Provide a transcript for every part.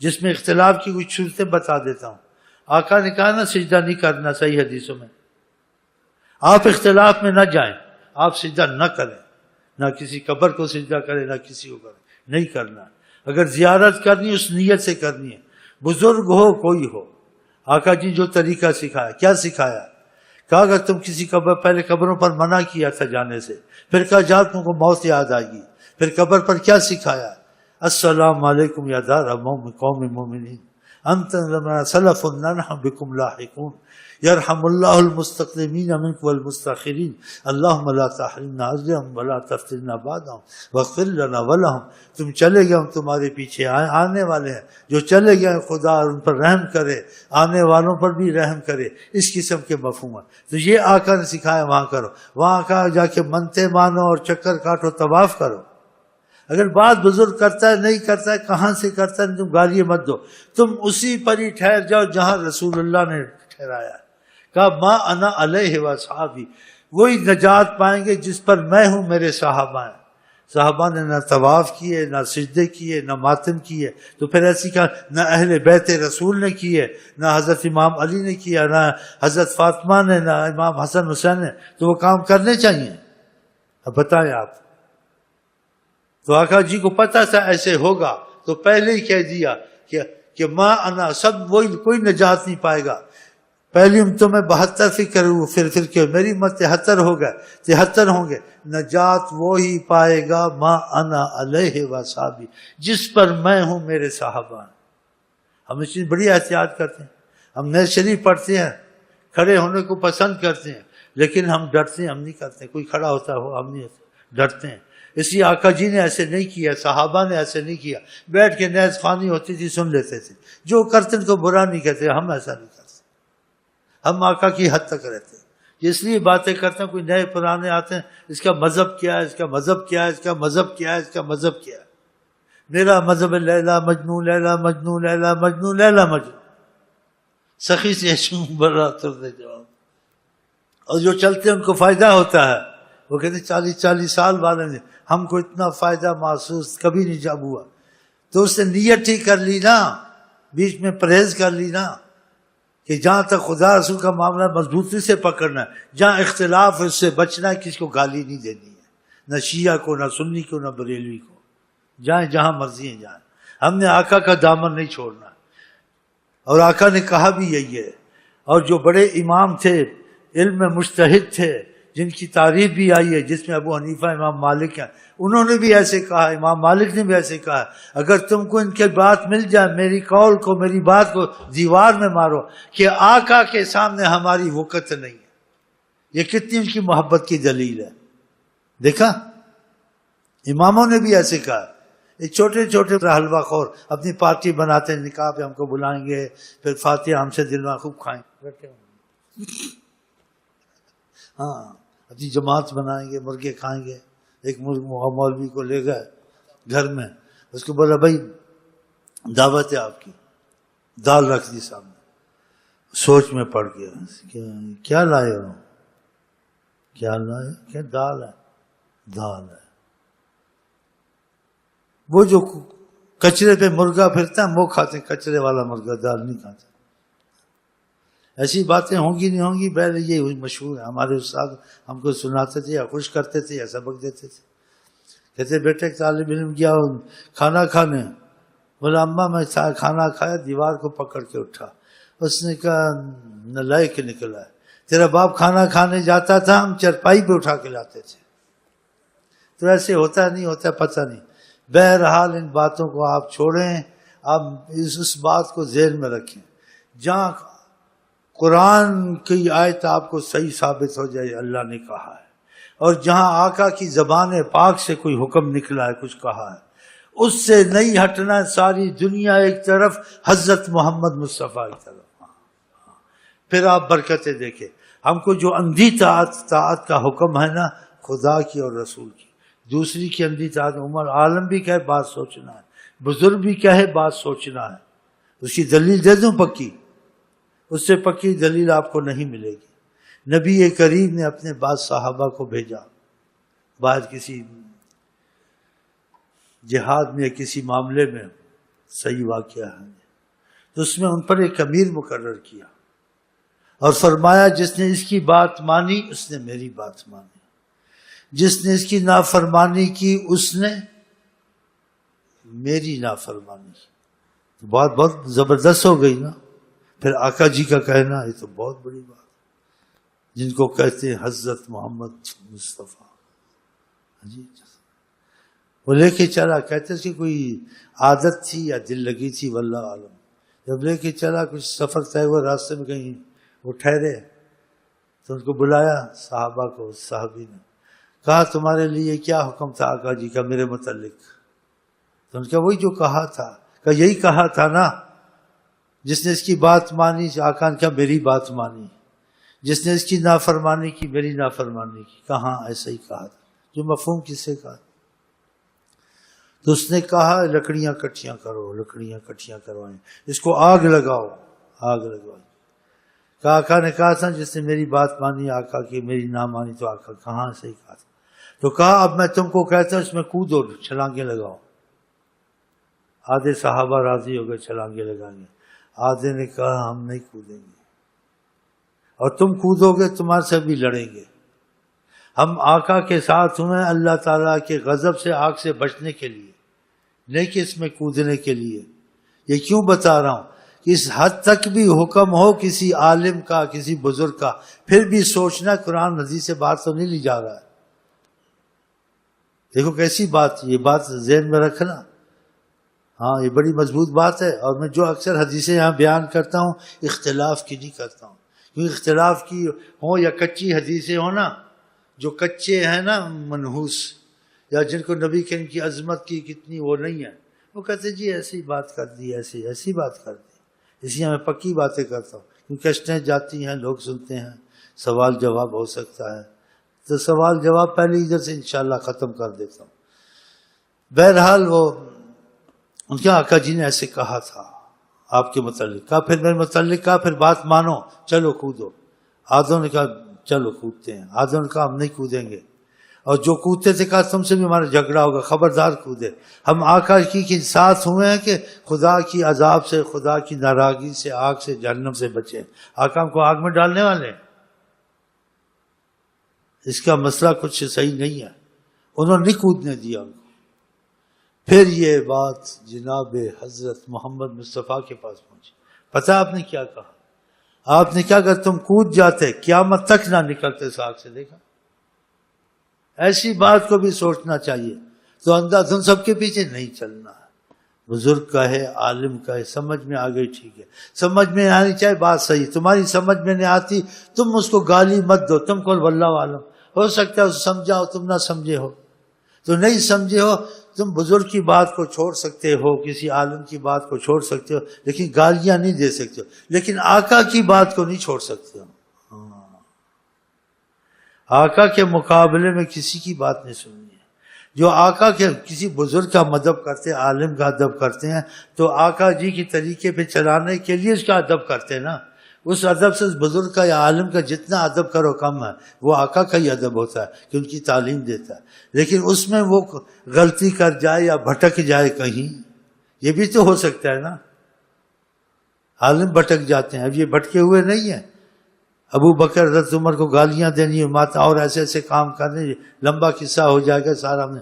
جس میں اختلاف کی کچھ صورتیں بتا دیتا ہوں. آقا نے کہا نا سجدہ نہیں کرنا، صحیح حدیثوں میں. آپ اختلاف میں نہ جائیں، آپ سجدہ نہ کریں، نہ کسی قبر کو سجدہ کریں نہ کسی کو کریں، نہیں کرنا. اگر زیارت کرنی اس نیت سے کرنی ہے، بزرگ ہو کوئی ہو. آقا جی جو طریقہ سکھایا، کیا سکھایا؟ کہا اگر تم کسی قبر، پہلے قبروں پر منع کیا تھا جانے سے، پھر کہا جا تم کو موت یاد آئے گی. پھر قبر پر کیا سکھایا؟ السلام علیکم یا دار قوم مومنین انتم لنا سلف نحن بکم لاحقون یرحم اللہ المستقدمین منکم والمستاخرین اللہم لا تحرمنا اجرهم ولا تفتنا بعدهم واغفر لنا ولہم. تم چلے گئے، ہم تمہارے پیچھے آنے والے ہیں. جو چلے گئے خدا ان پر رحم کرے، آنے والوں پر بھی رحم کرے. اس قسم کے مفہوم ہے. تو یہ آقا نے سکھایا وہاں کرو. وہاں کہا جا کے منتے مانو اور چکر کاٹو، طواف کرو. اگر بات بزرگ کرتا ہے نہیں کرتا ہے، کہاں سے کرتا ہے، تم گالیاں مت دو. تم اسی پر ہی ٹھہر جاؤ جہاں رسول اللہ نے ٹھہرایا. کہا ما انا علیہ و صحابی، وہی نجات پائیں گے جس پر میں ہوں، میرے صحابہ ہیں. صحابہ نے نہ طواف کیے، نہ سجدے کیے، نہ ماتم کیے. تو پھر ایسی کہا نہ اہل بیت رسول نے کیے، نہ حضرت امام علی نے کیا، نہ حضرت فاطمہ نے، نہ امام حسن حسین نے. تو وہ کام کرنے چاہیے. اب بتائیں آپ. تو آقا جی کو پتہ تھا ایسے ہوگا، تو پہلے ہی کہہ دیا کہ ما انا، سب وہی، کوئی نجات نہیں پائے گا. پہلی امتوں میں 72 فکر ہو، پھر کہ میری امت 73 ہو گئے، 73 ہوں گے. نجات وہی پائے گا ما انا علیہ و صحابی، جس پر میں ہوں، میرے صحابہ ہیں. ہم اس چیز بڑی احتیاط کرتے ہیں. ہم نئے شریف پڑھتے ہیں، کھڑے ہونے کو پسند کرتے ہیں، لیکن ہم ڈرتے ہیں، ہم نہیں کرتے. کوئی کھڑا ہوتا ہو، ہم نہیں ہوتے، ڈرتے ہیں. اس لیے آقا جی نے ایسے نہیں کیا، صحابہ نے ایسے نہیں کیا. بیٹھ کے نیز خوانی ہوتی تھی، سن لیتے تھے. جو کرتے ان کو برا نہیں کہتے، ہم ایسا نہیں کرتے. ہم آقا کی حد تک رہتے ہیں. اس لیے باتیں کرتے ہیں، کوئی نئے پرانے آتے ہیں، اس کا مذہب کیا ہے، اس کا مذہب کیا ہے، اس کا مذہب کیا ہے، اس کا مذہب کیا ہے. میرا مذہب ہے لیلا مجنون، لیلا مجنون، لیلا مجنون، لیلا مجنون. سخی سے برا ترد جواب. اور جو چلتے ہیں ان کو فائدہ ہوتا ہے. وہ کہتے 40 سال والے نے ہم کو اتنا فائدہ محسوس کبھی نہیں جب ہوا. تو اس نے نیت ٹھیک کر لی نا، بیچ میں پرہیز کر لی نا، کہ جہاں تک خدا رسول کا معاملہ مضبوطی سے پکڑنا ہے، جہاں اختلاف اس سے بچنا ہے، کسی کو گالی نہیں دینی ہے، نہ شیعہ کو، نہ سنی کو، نہ بریلوی کو. جائیں جہاں مرضی ہیں جائیں. ہم نے آقا کا دامن نہیں چھوڑنا. اور آقا نے کہا بھی یہی ہے. اور جو بڑے امام تھے، علم میں مجتہد تھے، جن کی تعریف بھی آئی ہے، جس میں ابو حنیفہ، امام مالک ہیں، انہوں نے بھی ایسے کہا، امام مالک نے بھی ایسے کہا اگر تم کو ان کے بات مل جائے، میری قول کو، میری بات کو دیوار میں مارو، کہ آقا کے سامنے ہماری وقت نہیں ہے. یہ کتنی ان کی محبت کی دلیل ہے. دیکھا اماموں نے بھی ایسے کہا. یہ چھوٹے چھوٹے حلوہ خور اپنی پارٹی بناتے ہیں، نکاح پہ ہم کو بلائیں گے، پھر فاتحہ ہم سے دلوا خوب کھائیں گے، ہاں اپنی جماعت بنائیں گے، مرغے کھائیں گے. ایک مولوی کو لے گئے گھر میں، اس کو بولا بھائی دعوت ہے آپ کی، دال رکھ دی سامنے. سوچ میں پڑ گیا کیا لائے ہو، کیا لائے، کیا دال ہے، دال ہے. وہ جو کچرے پہ مرغا پھرتا ہے وہ کھاتے ہیں، کچرے والا مرغا، دال نہیں کھاتے. ایسی باتیں ہوں گی نہیں ہوں گی، پہلے یہ مشہور ہے. ہمارے استاد ہم کو سناتے تھے یا خوش کرتے تھے یا سبق دیتے تھے. کہتے بیٹے ایک طالب علم گیا کھانا کھانے، بولا اماں میں کھانا کھایا، دیوار کو پکڑ کے اٹھا. اس نے کہا نالائق نکلا ہے، تیرا باپ کھانا کھانے جاتا تھا، ہم چرپائی پہ اٹھا کے لاتے تھے. تو ایسے ہوتا نہیں ہوتا پتہ نہیں. بہرحال ان باتوں کو آپ چھوڑیں، آپ اس بات کو ذہن میں رکھیں. جہاں قرآن کی آیت آپ کو صحیح ثابت ہو جائے اللہ نے کہا ہے، اور جہاں آقا کی زبان پاک سے کوئی حکم نکلا ہے، کچھ کہا ہے، اس سے نہیں ہٹنا. ساری دنیا ایک طرف، حضرت محمد مصطفیٰ ایک طرف. پھر آپ برکتیں دیکھیں. ہم کو جو اندھی طاعت کا حکم ہے نا، خدا کی اور رسول کی. دوسری کی اندھی طاعت، عمر عالم بھی کہے بات سوچنا ہے، بزرگ بھی کہے بات سوچنا ہے. اس کی دلیل دے دوں پکی، اس سے پکی دلیل آپ کو نہیں ملے گی. نبی کریم نے اپنے بعض صحابہ کو بھیجا، بعد کسی جہاد میں کسی معاملے میں، صحیح واقعہ ہے. تو اس میں ان پر ایک امیر مقرر کیا اور فرمایا جس نے اس کی بات مانی اس نے میری بات مانی، جس نے اس کی نافرمانی کی اس نے میری نافرمانی کی. بات بہت زبردست ہو گئی نا. پھر آقا جی کا کہنا یہ تو بہت بڑی بات، جن کو کہتے ہیں حضرت محمد مصطفیٰ. جی وہ لے کے چلا، کہتے کہ کوئی عادت تھی یا دل لگی تھی واللہ عالم. جب لے کے چلا کچھ سفر طے ہوا، راستے میں کہیں وہ ٹھہرے تو ان کو بلایا صحابہ کو. صحابی نے کہا تمہارے لیے کیا حکم تھا آقا جی کا میرے متعلق؟ تو ان کا وہی جو کہا تھا، کہ یہی کہا تھا نا، جس نے اس کی بات مانی آقا نے کہا میری بات مانی، جس نے اس کی نافرمانی کی میری نافرمانی کی. کہاں ایسا ہی کہا تھا. جو مفہوم کس سے کہا؟ تو اس نے کہا لکڑیاں کٹھیاں کرو، لکڑیاں کٹھیاں کروائیں، اس کو آگ لگاؤ، آگ لگوائی. کہ آقا نے کہا تھا جس نے میری بات مانی آقا کی میری نہ مانی تو آقا کہاں صحیح کہا تھا. تو کہا اب میں تم کو کہتا ہوں اس میں کودو، چھلانگیں لگاؤ. آدھے صحابہ راضی ہو گئے چھلانگیں لگائیں گے، آدھے نے کہا ہم نہیں کودیں گے، اور تم کودو گے تمہارے سے بھی لڑیں گے. ہم آقا کے ساتھ ہوئے اللہ تعالیٰ کے غضب سے، آگ سے بچنے کے لیے، نہیں کہ اس میں کودنے کے لیے. یہ کیوں بتا رہا ہوں کہ اس حد تک بھی حکم ہو کسی عالم کا، کسی بزرگ کا، پھر بھی سوچنا قرآن حدیث سے بات تو نہیں لی جا رہا ہے. دیکھو کیسی بات، یہ بات ذہن میں رکھنا. ہاں یہ بڑی مضبوط بات ہے. اور میں جو اکثر حدیثیں یہاں بیان کرتا ہوں اختلاف کی نہیں کرتا ہوں، کیونکہ اختلاف کی ہوں یا کچی حدیثیں ہوں نا، جو کچے ہیں نا منحوس، یا جن کو نبی کریم کی عظمت کی کتنی وہ نہیں ہے، وہ کہتے جی ایسی بات کر دی، ایسی بات کر دی. اس لیے میں پکی باتیں کرتا ہوں، کیونکہ کشتیں جاتی ہیں، لوگ سنتے ہیں، سوال جواب ہو سکتا ہے. تو سوال جواب پہلے ادھر سے انشاءاللہ ختم کر دیتا ہوں. بہرحال وہ ان کے آقا جی نے ایسے کہا تھا آپ کے متعلق. کہا پھر میرے متعلق کہا پھر بات مانو، چلو کودو. آدھوں نے کہا چلو کودتے ہیں، آدھوں نے کہا ہم نہیں کودیں گے. اور جو کودتے تھے کہا تم سے بھی ہمارا جھگڑا ہوگا، خبردار کودے. ہم آقا کی ساتھ ہوئے ہیں کہ خدا کی عذاب سے، خدا کی ناراضگی سے، آگ سے، جہنم سے بچیں. آقا ہم کو آگ میں ڈالنے والے ہیں. اس کا مسئلہ کچھ صحیح نہیں ہے. انہوں نے نہیں کودنے دیا ان کو. پھر یہ بات جناب حضرت محمد مصطفیٰ کے پاس پہنچی. پتہ آپ نے کیا کہا؟ آپ نے کیا اگر تم کود جاتے قیامت تک نہ نکلتے ساگ سے. دیکھا ایسی بات کو بھی سوچنا چاہیے. تو اندھا دھن سب کے پیچھے نہیں چلنا ہے. بزرگ کا ہے، عالم کا ہے، سمجھ میں آ گئی ٹھیک ہے، سمجھ میں آنی چاہے بات صحیح. تمہاری سمجھ میں نہیں آتی تم اس کو گالی مت دو، تم کو واللہ عالم. ہو سکتا ہے اسے سمجھا ہو تم نہ سمجھے ہو، تو نہیں سمجھے ہو تم بزرگ کی بات کو چھوڑ سکتے ہو، کسی عالم کی بات کو چھوڑ سکتے ہو، لیکن گالیاں نہیں دے سکتے ہو. لیکن آقا کی بات کو نہیں چھوڑ سکتے ہو. آقا کے مقابلے میں کسی کی بات نہیں سننی ہے. جو آقا کے کسی بزرگ کا مدب کرتے ہیں، عالم کا ادب کرتے ہیں، تو آقا جی کی طریقے پہ چلانے کے لیے اس کا ادب کرتے ہیں نا. اس ادب سے بزرگ کا یا عالم کا جتنا ادب کرو کم ہے. وہ آقا کا ہی ادب ہوتا ہے کہ ان کی تعلیم دیتا ہے. لیکن اس میں وہ غلطی کر جائے یا بھٹک جائے کہیں، یہ بھی تو ہو سکتا ہے نا. عالم بھٹک جاتے ہیں، اب یہ بھٹکے ہوئے نہیں ہیں. ابو بکر حضرت عمر کو گالیاں دینی ماتا اور ایسے ایسے کام کرنے، لمبا قصہ ہو جائے گا سارا. میں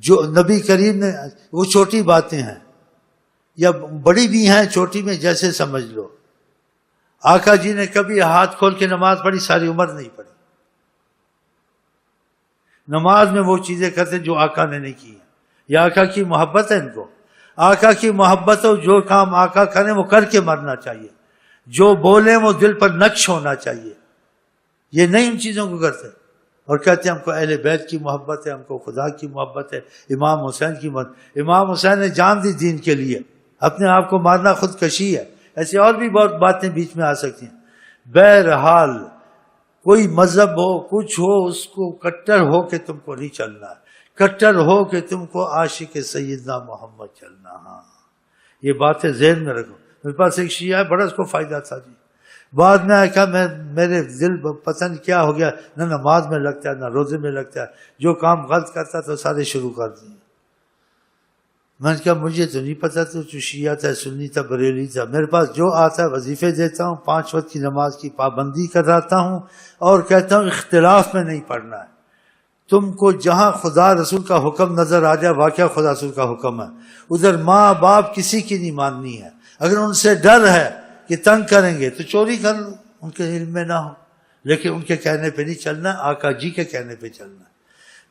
جو نبی کریم نے، وہ چھوٹی باتیں ہیں یا بڑی بھی ہیں، چھوٹی میں جیسے سمجھ لو. آقا جی نے کبھی ہاتھ کھول کے نماز پڑھی؟ ساری عمر نہیں پڑھی. نماز میں وہ چیزیں کرتے جو آقا نے نہیں کی. یہ آقا کی محبت ہے. ان کو آقا کی محبت ہو، جو کام آقا کریں وہ کر کے مرنا چاہیے، جو بولیں وہ دل پر نقش ہونا چاہیے. یہ نہیں ان چیزوں کو کرتے اور کہتے ہیں ہم کو اہل بیت کی محبت ہے، ہم کو خدا کی محبت ہے، امام حسین کی محبت. امام حسین نے جان دی دین کے لیے، اپنے آپ کو مارنا خودکشی ہے. ایسے اور بھی بہت باتیں بیچ میں آ سکتی ہیں. بہرحال کوئی مذہب ہو، کچھ ہو، اس کو کٹر ہو کہ تم کو نہیں چلنا ہے، کٹر ہو کہ تم کو عاشق سیدنا محمد چلنا. ہاں یہ باتیں ذہن میں رکھو. میرے پاس ایک شیعہ ہے، بڑا اس کو فائدہ تھا جی. بعد میں آیا کہ میرے دل پتہ نہیں کیا ہو گیا، نہ نماز میں لگتا ہے نہ روزے میں لگتا ہے، جو کام غلط کرتا تو سارے شروع کر دیے. میں نے کہا مجھے تو نہیں پتا تو شیعہ تھا، سنی تھا، بریلی تھا، میرے پاس جو آتا ہے وظیفے دیتا ہوں، 5 وقت کی نماز کی پابندی کراتا ہوں، اور کہتا ہوں اختلاف میں نہیں پڑھنا ہے۔ تم کو جہاں خدا رسول کا حکم نظر آ جائے، واقعہ خدا رسول کا حکم ہے، ادھر ماں باپ کسی کی نہیں ماننی ہے۔ اگر ان سے ڈر ہے کہ تنگ کریں گے تو چوری کر لو، ان کے علم میں نہ ہو، لیکن ان کے کہنے پہ نہیں چلنا، آقا جی کے کہنے پہ چلنا۔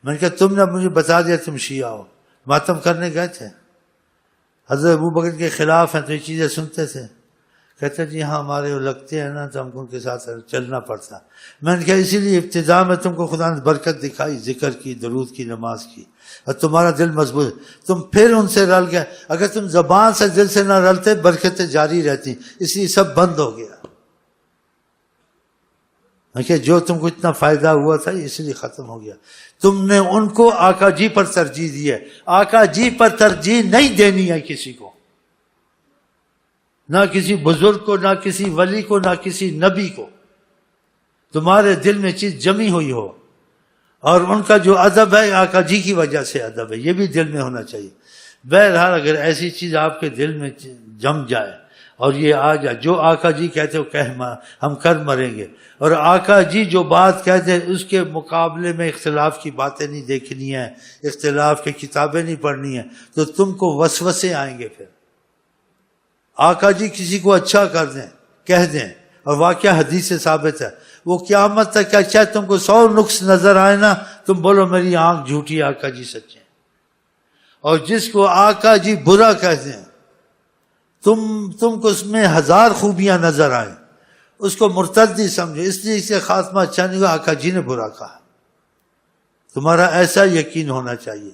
میں نے کہا تم نے مجھے بتا دیا تم شیعہ ہو، ماتم کرنے گئے تھے، حضرت ابوبکر کے خلاف ہیں تو یہ چیزیں سنتے تھے؟ کہتے جی ہاں ہمارے وہ لگتے ہیں نا تو ہم کو ان کے ساتھ چلنا پڑتا۔ میں نے کہا اسی لیے ابتدا میں تم کو خدا نے برکت دکھائی، ذکر کی، درود کی، نماز کی، اور تمہارا دل مضبوط ہے، تم پھر ان سے رل گئے۔ اگر تم زبان سے دل سے نہ رلتے برکتیں جاری رہتی، اس لیے سب بند ہو گیا۔ کہ جو تم کو اتنا فائدہ ہوا تھا اس لیے ختم ہو گیا۔ تم نے ان کو آقا جی پر ترجیح دی ہے، آقا جی پر ترجیح نہیں دینی ہے کسی کو، نہ کسی بزرگ کو، نہ کسی ولی کو، نہ کسی نبی کو۔ تمہارے دل میں چیز جمی ہوئی ہو، اور ان کا جو ادب ہے آقا جی کی وجہ سے ادب ہے، یہ بھی دل میں ہونا چاہیے۔ بہرحال اگر ایسی چیز آپ کے دل میں جم جائے اور یہ آ جائے، جو آقا جی کہتے ہو ہم کر مریں گے، اور آقا جی جو بات کہتے ہیں اس کے مقابلے میں اختلاف کی باتیں نہیں دیکھنی ہیں، اختلاف کی کتابیں نہیں پڑھنی ہیں، تو تم کو وسوسے آئیں گے۔ پھر آقا جی کسی کو اچھا کر دیں، کہہ دیں، اور واقعہ حدیث سے ثابت ہے، وہ قیامت تک کیا چاہے تم کو 100 نقص نظر آئے نا، تم بولو میری آنکھ جھوٹی، آقا جی سچے ہیں۔ اور جس کو آقا جی برا کہہ دیں، تم کو اس میں 1000 خوبیاں نظر آئیں، اس کو مرتد ہی سمجھو، اس لیے اس کا خاتمہ اچھا نہیں ہوا، آقا جی نے برا کہا۔ تمہارا ایسا یقین ہونا چاہیے۔